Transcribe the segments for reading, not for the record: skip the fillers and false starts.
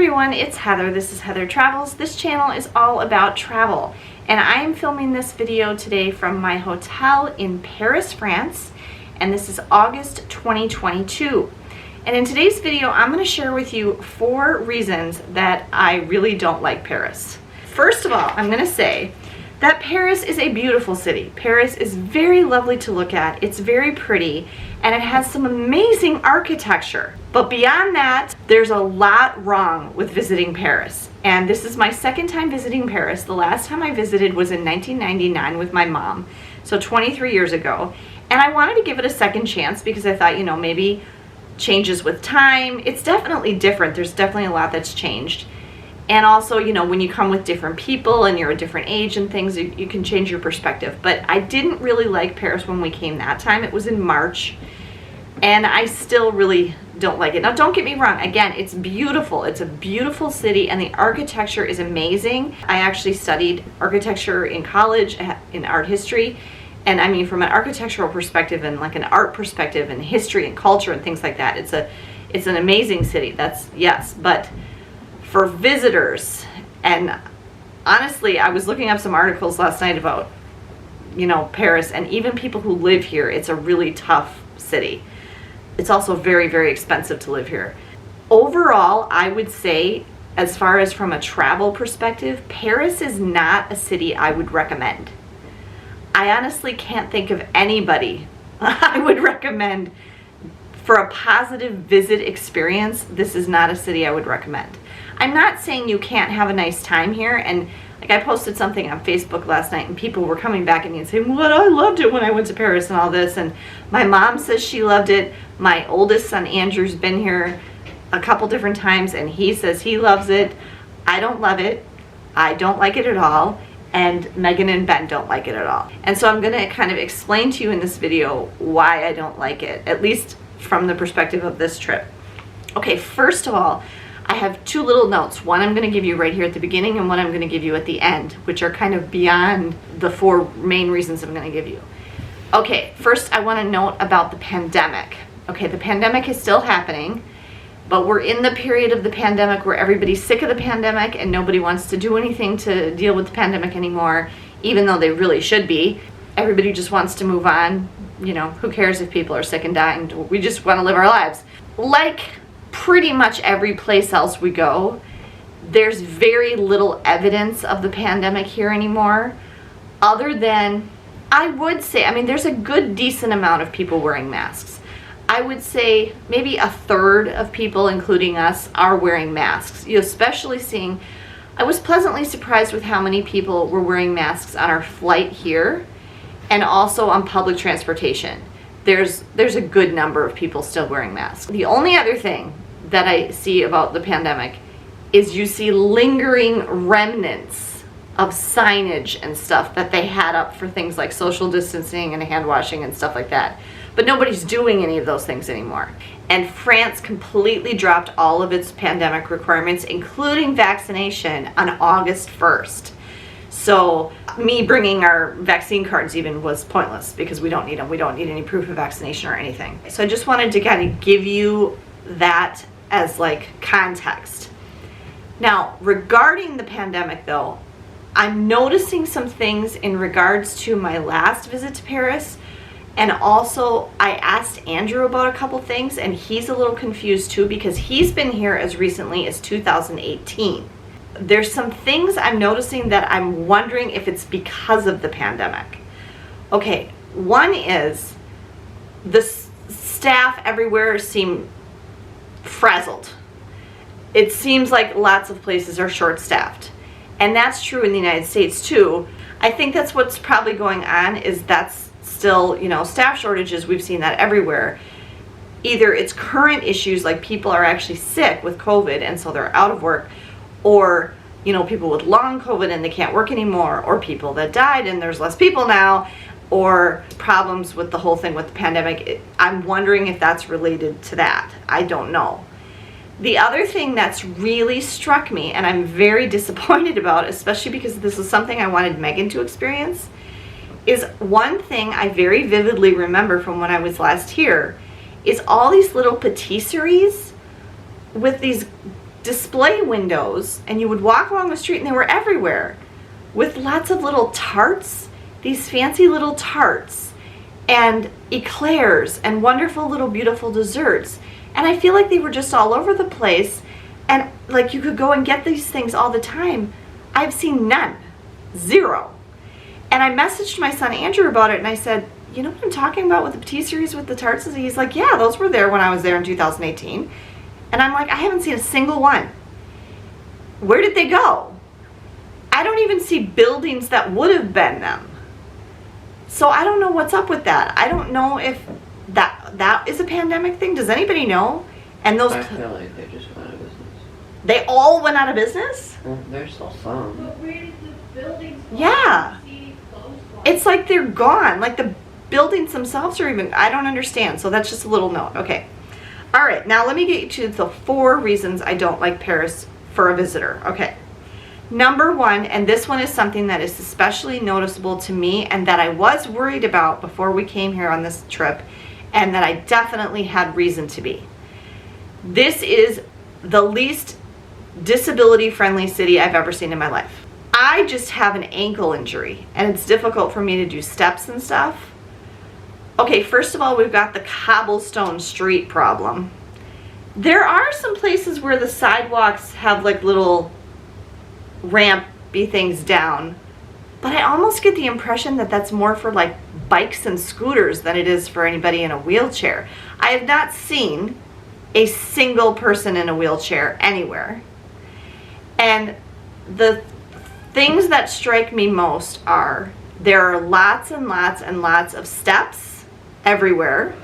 everyone, it's Heather. This is Heather Travels. This channel is all about travel, and I am filming this video today from my hotel in Paris, France, and this is August 2022. And in today's video, I'm going to share with you 4 reasons that I really don't like Paris. First of all, I'm going to say that Paris is a beautiful city. Paris is very lovely to look at. It's very pretty, and it has some amazing architecture. But beyond that, there's a lot wrong with visiting Paris. And this is my second time visiting Paris. The last time I visited was in 1999 with my mom, so 23 years ago. And I wanted to give it a second chance because I thought, maybe changes with time. It's definitely different. There's definitely a lot that's changed. And also, when you come with different people and you're a different age and things, you can change your perspective. But I didn't really like Paris when we came that time. It was in March, and I still really don't like it. Now, don't get me wrong. Again, it's beautiful. It's a beautiful city, and the architecture is amazing. I actually studied architecture in college in art history. And I mean, from an architectural perspective and like an art perspective and history and culture and things like that, it's an amazing city. That's yes, but for visitors, and honestly, I was looking up some articles last night about, Paris, and even people who live here, it's a really tough city. It's also very, very expensive to live here. Overall, I would say, as far as from a travel perspective, Paris is not a city I would recommend. I honestly can't think of anybody I would recommend for a positive visit experience. This is not a city I would recommend. I'm not saying you can't have a nice time here, and like I posted something on Facebook last night and people were coming back at me and saying, "What, I loved it when I went to Paris and all this," and my mom says she loved it. My oldest son Andrew's been here a couple different times and he says he loves it. I don't love it. I don't like it at all. And Megan and Ben don't like it at all. And so I'm gonna kind of explain to you in this video why I don't like it, at least from the perspective of this trip. Okay, first of all, I have 2 little notes. One I'm gonna give you right here at the beginning, and one I'm gonna give you at the end, which are kind of beyond the 4 main reasons I'm gonna give you. Okay, first I wanna note about the pandemic. Okay, the pandemic is still happening, but we're in the period of the pandemic where everybody's sick of the pandemic and nobody wants to do anything to deal with the pandemic anymore, even though they really should be. Everybody just wants to move on. Who cares if people are sick and dying? We just want to live our lives. Like pretty much every place else we go, there's very little evidence of the pandemic here anymore, other than, I would say, there's a good decent amount of people wearing masks. I would say maybe a third of people, including us, are wearing masks. Especially seeing, I was pleasantly surprised with how many people were wearing masks on our flight here and also on public transportation. There's a good number of people still wearing masks. The only other thing that I see about the pandemic is you see lingering remnants of signage and stuff that they had up for things like social distancing and hand washing and stuff like that. But nobody's doing any of those things anymore. And France completely dropped all of its pandemic requirements, including vaccination, on August 1st. So me bringing our vaccine cards even was pointless because we don't need them. We don't need any proof of vaccination or anything. So I just wanted to kind of give you that as like context. Now, regarding the pandemic though, I'm noticing some things in regards to my last visit to Paris. And also, I asked Andrew about a couple things, and he's a little confused too because he's been here as recently as 2018. There's some things I'm noticing that I'm wondering if it's because of the pandemic. Okay, one is the staff everywhere seem frazzled. It seems like lots of places are short-staffed. And that's true in the United States too. I think that's what's probably going on, is that's still, staff shortages. We've seen that everywhere. Either it's current issues, like people are actually sick with COVID and so they're out of work, or people with long COVID and they can't work anymore, or people that died and there's less people now, or problems with the whole thing with the pandemic. I'm wondering if that's related to that. I don't know. The other thing that's really struck me, and I'm very disappointed about, especially because this is something I wanted Megan to experience, is one thing I very vividly remember from when I was last here is all these little patisseries with these display windows, and you would walk along the street and they were everywhere with lots of little tarts, these fancy little tarts and eclairs and wonderful little beautiful desserts. And I feel like they were just all over the place, and like you could go and get these things all the time. I've seen none, zero. And I messaged my son Andrew about it, and I said, you know what I'm talking about with the patisseries with the tarts? And he's like, yeah, those were there when I was there in 2018. And I'm like, I haven't seen a single one. Where did they go? I don't even see buildings that would have been them. So I don't know what's up with that. I don't know if that is a pandemic thing. Does anybody know? And those, I feel like they just went out of business. They all went out of business? Well, there's still some. But where did the buildings go? Yeah. See closed ones. It's like they're gone. Like the buildings themselves are even, I don't understand. So that's just a little note. Okay. All right. Now let me get you to the 4 reasons I don't like Paris for a visitor. Okay. Number 1, and this one is something that is especially noticeable to me and that I was worried about before we came here on this trip, and that I definitely had reason to be. This is the least disability friendly city I've ever seen in my life. I just have an ankle injury and it's difficult for me to do steps and stuff. Okay, first of all, we've got the cobblestone street problem. There are some places where the sidewalks have like little rampy things down, but I almost get the impression that that's more for like bikes and scooters than it is for anybody in a wheelchair. I have not seen a single person in a wheelchair anywhere. And the things that strike me most are there are lots and lots and lots of steps everywhere,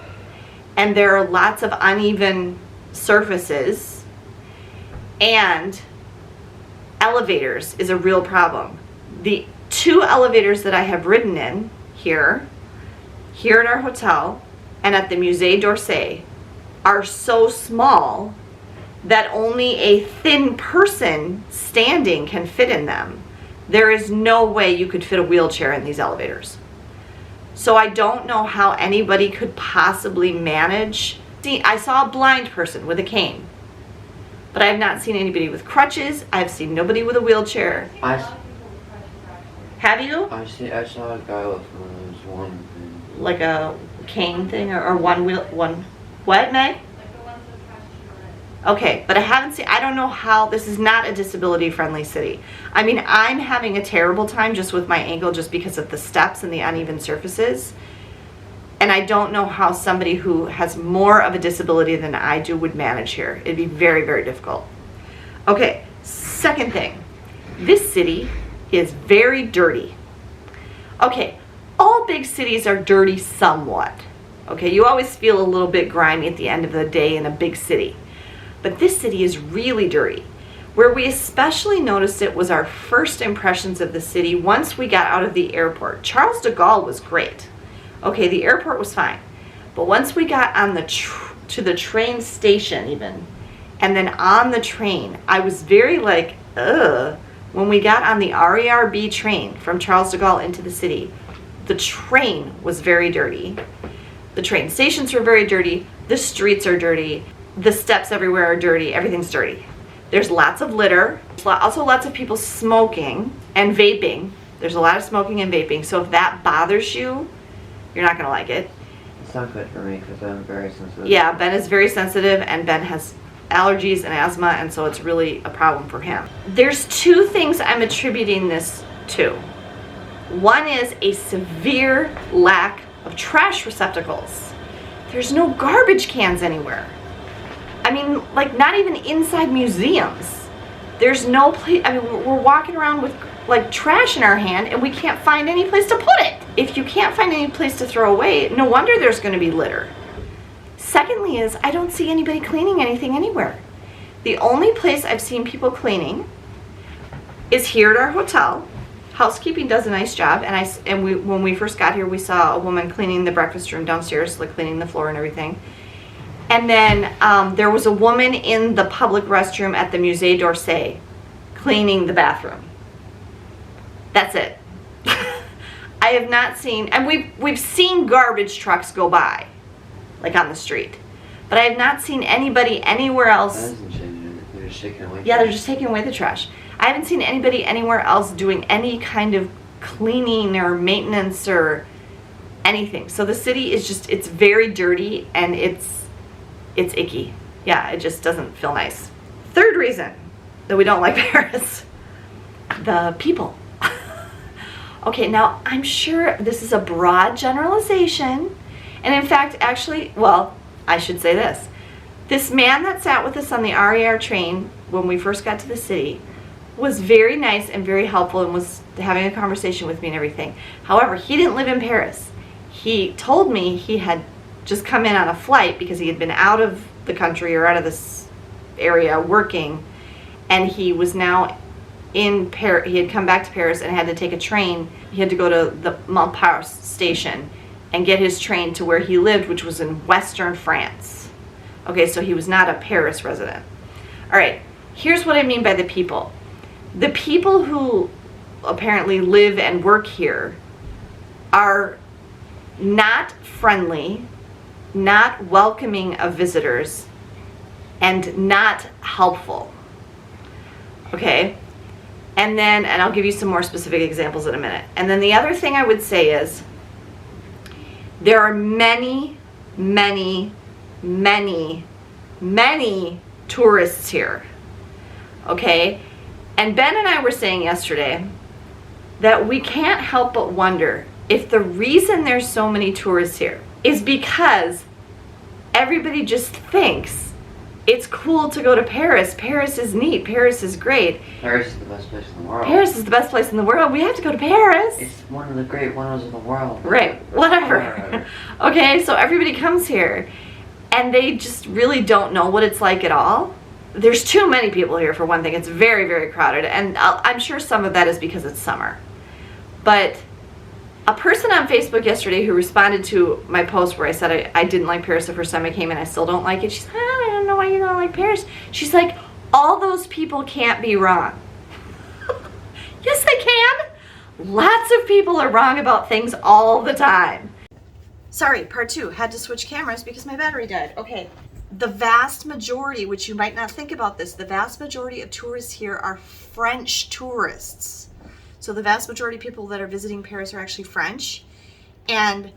and there are lots of uneven surfaces, and elevators is a real problem. The 2 elevators that I have ridden in here at our hotel and at the Musée d'Orsay are so small that only a thin person standing can fit in them. There is no way you could fit a wheelchair in these elevators. So I don't know how anybody could possibly manage. See, I saw a blind person with a cane, but I have not seen anybody with crutches. I've seen nobody with a wheelchair. Have you? I saw a guy with one of those one thing. Like a cane thing or one wheel, one, what, Meg? Like the ones that attach to your leg. Okay, but I haven't seen, I don't know how, this is not a disability friendly city. I mean, I'm having a terrible time just with my ankle just because of the steps and the uneven surfaces. And I don't know how somebody who has more of a disability than I do would manage here. It'd be very, very difficult. Okay, second thing. This city is very dirty. Okay, all big cities are dirty somewhat. Okay, you always feel a little bit grimy at the end of the day in a big city. But this city is really dirty. Where we especially noticed it was our first impressions of the city once we got out of the airport. Charles de Gaulle was great. Okay, the airport was fine. But once we got on to the train station even, and then on the train, I was very like, ugh. When we got on the RERB train from Charles de Gaulle into the city, the train was very dirty. The train stations were very dirty. The streets are dirty. The steps everywhere are dirty. Everything's dirty. There's lots of litter. There's also lots of people smoking and vaping. There's a lot of smoking and vaping. So if that bothers you, you're not going to like it. It's not good for me because I'm very sensitive. Yeah, Ben is very sensitive, and Ben has allergies and asthma, and so it's really a problem for him. There's 2 things I'm attributing this to. One is a severe lack of trash receptacles. There's no garbage cans anywhere. I mean, like not even inside museums. There's no place, I mean, we're walking around with like trash in our hand and we can't find any place to put it. If you can't find any place to throw away, no wonder there's going to be litter. Secondly is, I don't see anybody cleaning anything anywhere. The only place I've seen people cleaning is here at our hotel. Housekeeping does a nice job, and when we first got here, we saw a woman cleaning the breakfast room downstairs, like cleaning the floor and everything. And then there was a woman in the public restroom at the Musée d'Orsay cleaning the bathroom. That's it. I have not seen, and we've seen garbage trucks go by, like on the street, but I have not seen anybody anywhere That else. doesn't change it. just taking away. Yeah, they're just taking away the trash. I haven't seen anybody anywhere else doing any kind of cleaning or maintenance or anything. So the city is just, it's very dirty and it's icky. Yeah, it just doesn't feel nice. Third reason that we don't like Paris, the people. Okay, now I'm sure this is a broad generalization. And in fact, actually, well, I should say this. This man that sat with us on the RER train when we first got to the city was very nice and very helpful and was having a conversation with me and everything. However, he didn't live in Paris. He told me he had just come in on a flight because he had been out of the country or out of this area working, and he was now in Paris. He had come back to Paris and had to take a train. He had to go to the Montparnasse station and get his train to where he lived, which was in western France. Okay, so he was not a Paris resident. All right, here's what I mean by the people. The people who apparently live and work here are not friendly, not welcoming of visitors, and not helpful. Okay? And I'll give you some more specific examples in a minute. And then the other thing I would say is there are many, many, many, many tourists here. Okay? And Ben and I were saying yesterday that we can't help but wonder if the reason there's so many tourists here is because everybody just thinks it's cool to go to Paris. Paris is neat. Paris is great. Paris is the best place in the world. Paris is the best place in the world. We have to go to Paris. It's one of the great wonders of the world. Right, whatever. Okay, so everybody comes here and they just really don't know what it's like at all. There's too many people here for one thing. It's very, very crowded, and I'm sure some of that is because it's summer. But a person on Facebook yesterday who responded to my post where I said I didn't like Paris the first time I came and I still don't like it. She's like, I don't know why you don't like Paris. She's like, all those people can't be wrong. Yes, they can. Lots of people are wrong about things all the time. Sorry, part 2. Had to switch cameras because my battery died. Okay. The vast majority, which you might not think about this, the vast majority of tourists here are French tourists. So the vast majority of people that are visiting Paris are actually French. And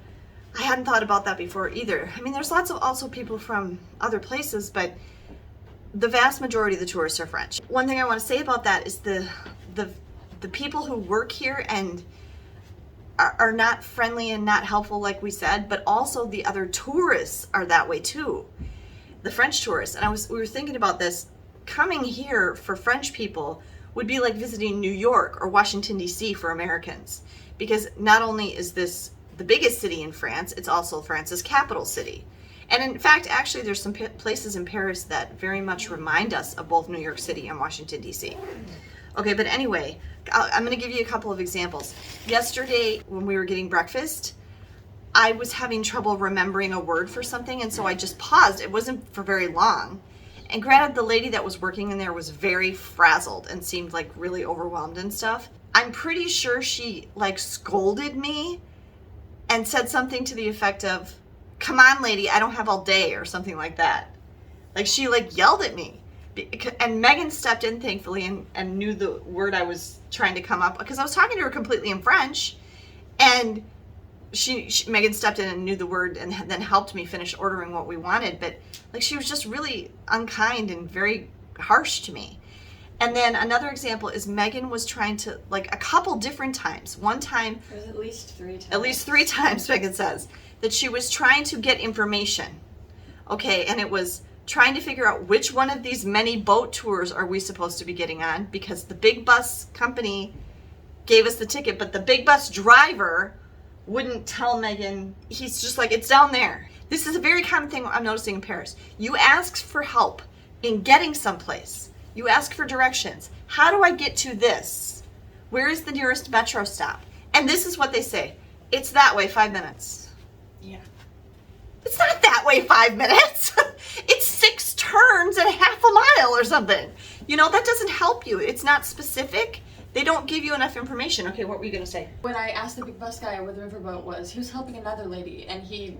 I hadn't thought about that before either. I mean, there's lots of also people from other places, but the vast majority of the tourists are French. One thing I want to say about that is the people who work here and are not friendly and not helpful, like we said, but also the other tourists are that way too. The French tourists. And we were thinking about this. Coming here for French people would be like visiting New York or Washington, D.C. for Americans. Because not only is this the biggest city in France, it's also France's capital city. And in fact, actually, there's some places in Paris that very much remind us of both New York City and Washington, D.C. Okay, but anyway, I'm going to give you a couple of examples. Yesterday, when we were getting breakfast, I was having trouble remembering a word for something, and so I just paused. It wasn't for very long. And granted, the lady that was working in there was very frazzled and seemed like really overwhelmed and stuff. I'm pretty sure she like scolded me and said something to the effect of, "Come on, lady, I don't have all day," or something like that. Like she like yelled at me. And Megan stepped in, thankfully, and knew the word I was trying to come up, because I was talking to her completely in French, and Megan stepped in and knew the word and then helped me finish ordering what we wanted. But like she was just really unkind and very harsh to me. And then another example is Megan was trying to, like a couple different times. One time, it was at least 3 times. At least 3 times, Megan says, that she was trying to get information. Okay, and it was trying to figure out which one of these many boat tours are we supposed to be getting on, because the big bus company gave us the ticket, but the big bus driver wouldn't tell Megan. He's just like, it's down there. This is a very common thing I'm noticing in Paris. You ask for help in getting someplace. You ask for directions. How do I get to this? Where is the nearest metro stop? And this is what they say. It's that way, 5 minutes. Yeah. It's not that way, 5 minutes. It's 6 turns and half a mile or something. You know, that doesn't help you. It's not specific. They don't give you enough information. Okay, what were you going to say? When I asked the big bus guy where the riverboat was, he was helping another lady, and he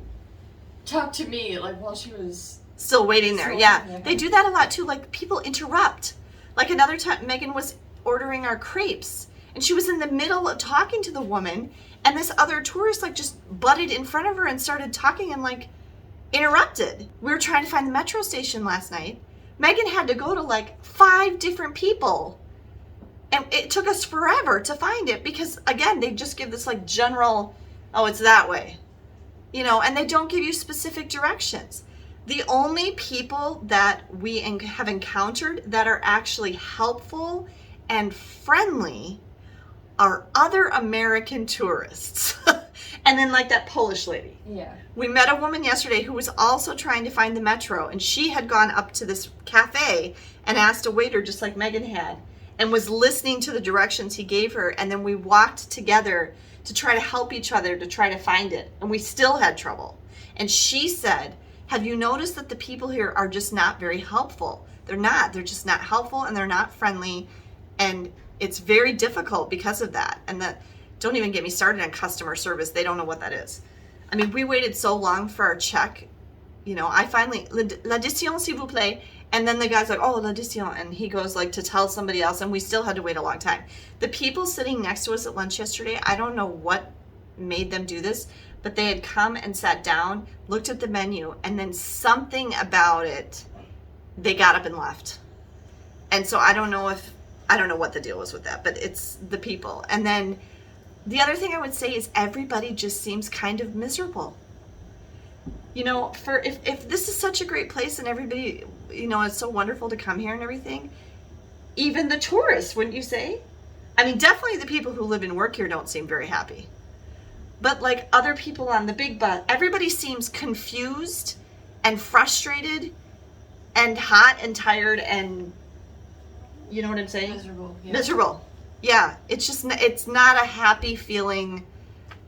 talked to me like while she was Still waiting there. Still Yeah. waiting, okay. They do that a lot too. Like people interrupt. Like another time, Megan was ordering our crepes and she was in the middle of talking to the woman and this other tourist like just butted in front of her and started talking and like interrupted. We were trying to find the metro station last night. Megan had to go to like 5 different people. And it took us forever to find it because again, they just give this like general, oh, it's that way. You know, and they don't give you specific directions. The only people that we have encountered that are actually helpful and friendly are other American tourists. And then like that Polish lady. Yeah. We met a woman yesterday who was also trying to find the metro, and she had gone up to this cafe and asked a waiter just like Megan had and was listening to the directions he gave her, and then we walked together to try to help each other to try to find it, and we still had trouble. And she said, have you noticed that the people here are just not very helpful? They're just not helpful and they're not friendly, and it's very difficult because of that. And that, don't even get me started on customer service. They don't know what that is. I mean, we waited so long for our check. You know, I finally, l'addition s'il vous plaît. And then the guy's like, oh, l'addition. And he goes like to tell somebody else. And we still had to wait a long time. The people sitting next to us at lunch yesterday, I don't know what made them do this, but they had come and sat down, looked at the menu, and then something about it, they got up and left. And so I don't know what the deal was with that, but it's the people. And then the other thing I would say is everybody just seems kind of miserable. You know, for if this is such a great place and everybody, you know, it's so wonderful to come here and everything, even the tourists, wouldn't you say? I mean, definitely the people who live and work here don't seem very happy. But like other people on the big bus, everybody seems confused and frustrated and hot and tired and, you know what I'm saying? Miserable. Yeah. Miserable. Yeah, it's just, it's not a happy feeling,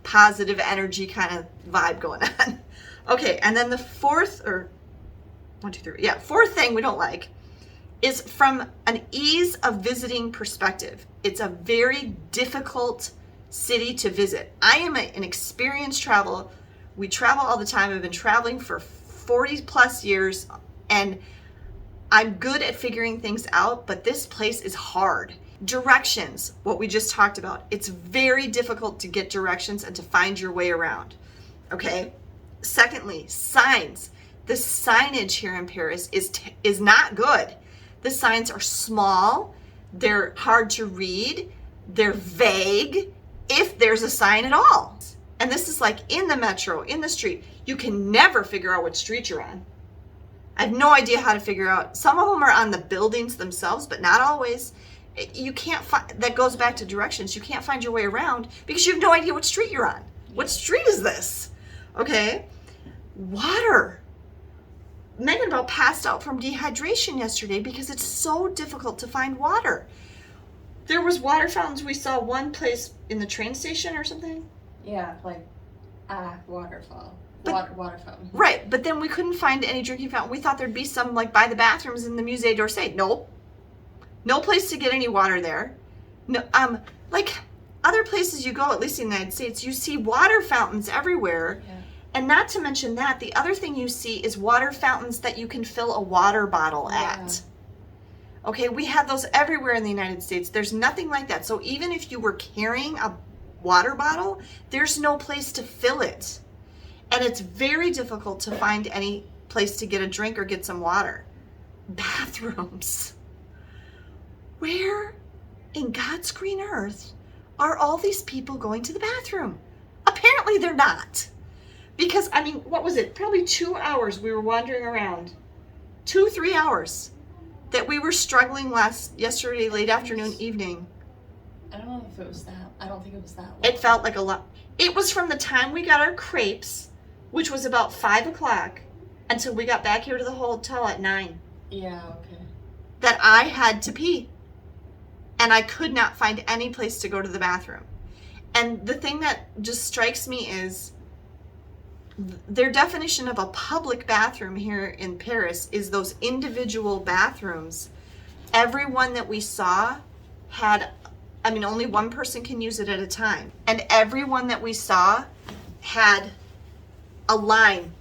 positive energy kind of vibe going on. Okay, and then the fourth thing we don't like is from an ease of visiting perspective. It's a very difficult city to visit. I am an experienced traveler. We travel all the time. I've been traveling for 40 plus years and I'm good at figuring things out, but this place is hard. Directions, what we just talked about. It's very difficult to get directions and to find your way around. Okay? Secondly, signs. The signage here in Paris is not good. The signs are small, they're hard to read, they're vague, if there's a sign at all. And this is like in the metro, in the street. You can never figure out what street you're on. I have no idea how to figure out. Some of them are on the buildings themselves, but not always. You can't find, that goes back to directions. You can't find your way around because you have no idea what street you're on. What street is this? Okay. Water. Megan about passed out from dehydration yesterday because it's so difficult to find water. There was water fountains. We saw one place in the train station or something. Yeah, like waterfall. But- Water fountain. Right, but then we couldn't find any drinking fountain. We thought there'd be some like by the bathrooms in the Musée d'Orsay. Nope. No place to get any water there. No, like other places you go, at least in the United States, you see water fountains everywhere. Yeah. And not to mention that, the other thing you see is water fountains that you can fill a water bottle at. Okay, we have those everywhere in the United States. There's nothing like that. So even if you were carrying a water bottle, there's no place to fill it. And it's very difficult to find any place to get a drink or get some water. Bathrooms. Where in God's green earth are all these people going to the bathroom? Apparently they're not. Because, I mean, what was it? Probably 2 hours we were wandering around. 2-3 hours that we were struggling yesterday, late afternoon, evening. I don't know if it was that. I don't think it was that long. It felt like a lot. It was from the time we got our crepes, which was about 5 o'clock, until we got back here to the hotel at 9, Yeah, okay. that I had to pee. And I could not find any place to go to the bathroom. And the thing that just strikes me is their definition of a public bathroom here in Paris is those individual bathrooms. Everyone that we saw had, I mean, only one person can use it at a time. And everyone that we saw had a line,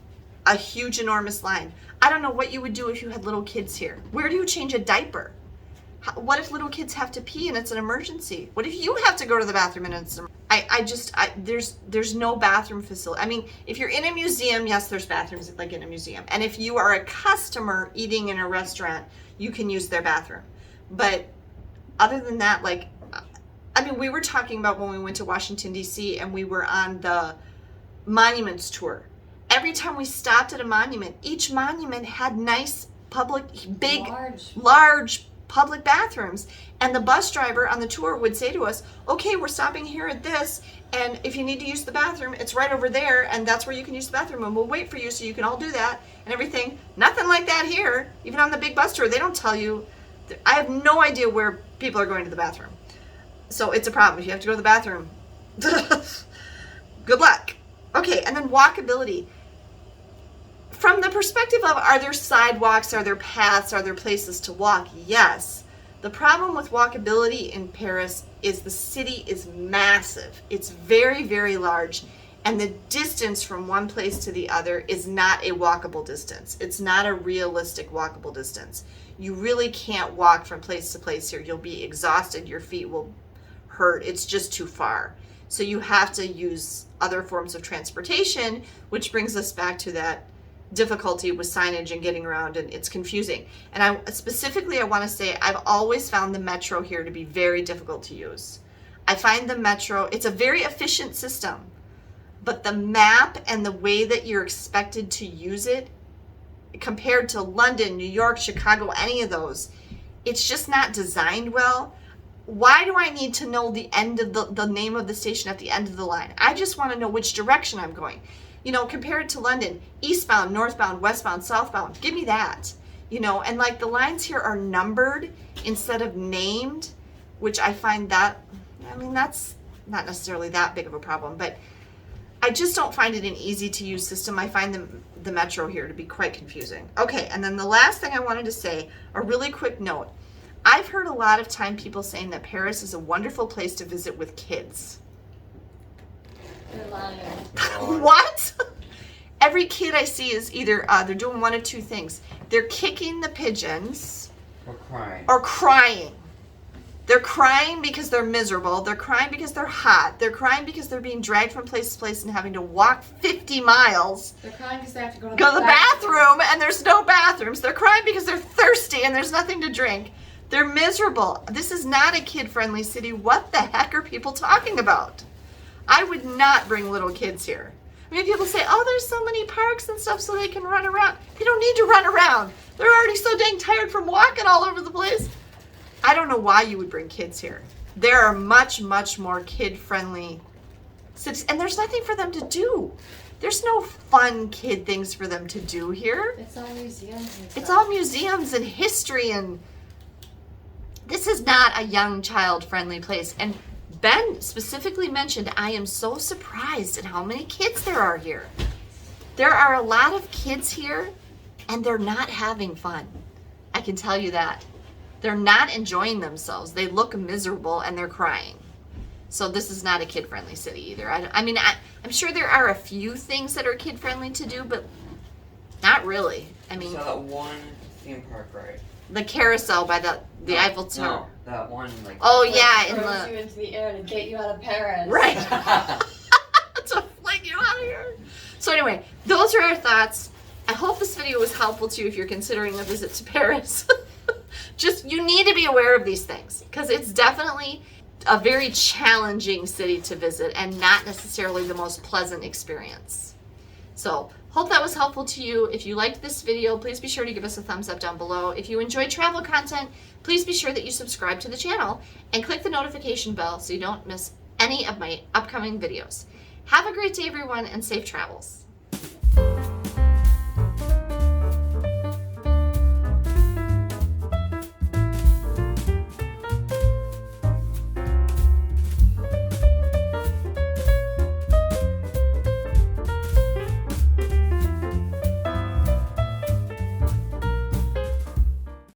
a huge, enormous line. I don't know what you would do if you had little kids here. Where do you change a diaper? What if little kids have to pee and it's an emergency? What if you have to go to the bathroom and it's there's no bathroom facility. I mean, if you're in a museum, yes, there's bathrooms like in a museum. And if you are a customer eating in a restaurant, you can use their bathroom. But other than that, like, I mean, we were talking about when we went to Washington, D.C. and we were on the monuments tour. Every time we stopped at a monument, each monument had nice public, big, large public bathrooms. And the bus driver on the tour would say to us, okay, we're stopping here at this, and if you need to use the bathroom, it's right over there, and that's where you can use the bathroom, and we'll wait for you so you can all do that and everything. Nothing like that here. Even on the big bus tour, they don't tell you. I have no idea where people are going to the bathroom. So it's a problem. If you have to go to the bathroom, good luck. Okay, and then walkability. From the perspective of, are there sidewalks, are there paths, are there places to walk? Yes. The problem with walkability in Paris is the city is massive. It's very, very large, and the distance from one place to the other is not a walkable distance. It's not a realistic walkable distance. You really can't walk from place to place here. You'll be exhausted, your feet will hurt. It's just too far. So you have to use other forms of transportation, which brings us back to that difficulty with signage and getting around, and it's confusing. And I want to say I've always found the metro here to be very difficult to use. I find the metro, it's a very efficient system, but the map and the way that you're expected to use it compared to London, New York, Chicago, any of those, it's just not designed well. Why do I need to know the end of the name of the station at the end of the line? I just want to know which direction I'm going. You know, compared to London, eastbound, northbound, westbound, southbound, give me that. You know, and like the lines here are numbered instead of named, which I find that, I mean, that's not necessarily that big of a problem, but I just don't find it an easy to use system. I find the metro here to be quite confusing. Okay, and then the last thing I wanted to say, a really quick note. I've heard a lot of time people saying that Paris is a wonderful place to visit with kids. You're lying. What? Every kid I see is either they're doing one of two things. They're kicking the pigeons or crying. They're crying because they're miserable. They're crying because they're hot. They're crying because they're being dragged from place to place and having to walk 50 miles. They're crying because they have to go to the bathroom and there's no bathrooms. They're crying because they're thirsty and there's nothing to drink. They're miserable. This is not a kid-friendly city. What the heck are people talking about? I would not bring little kids here. I mean, people say, oh, there's so many parks and stuff so they can run around. They don't need to run around. They're already so dang tired from walking all over the place. I don't know why you would bring kids here. There are much, much more kid-friendly cities, and there's nothing for them to do. There's no fun kid things for them to do here. It's all museums and stuff. It's all museums and history, and this is not a young child-friendly place. And Ben specifically mentioned, I am so surprised at how many kids there are here. There are a lot of kids here, and they're not having fun. I can tell you that. They're not enjoying themselves. They look miserable, and they're crying. So this is not a kid-friendly city either. I'm sure there are a few things that are kid-friendly to do, but not really. I mean, so that one theme park, right? The carousel by the Eiffel Tower. No, that one like. Oh yeah, in throws you into the air to get you out of Paris. Right. To fling you out of here. So anyway, those are our thoughts. I hope this video was helpful to you if you're considering a visit to Paris. Just, you need to be aware of these things because it's definitely a very challenging city to visit and not necessarily the most pleasant experience. So, hope that was helpful to you. If you liked this video, please be sure to give us a thumbs up down below. If you enjoyed travel content, please be sure that you subscribe to the channel and click the notification bell so you don't miss any of my upcoming videos. Have a great day, everyone, and safe travels.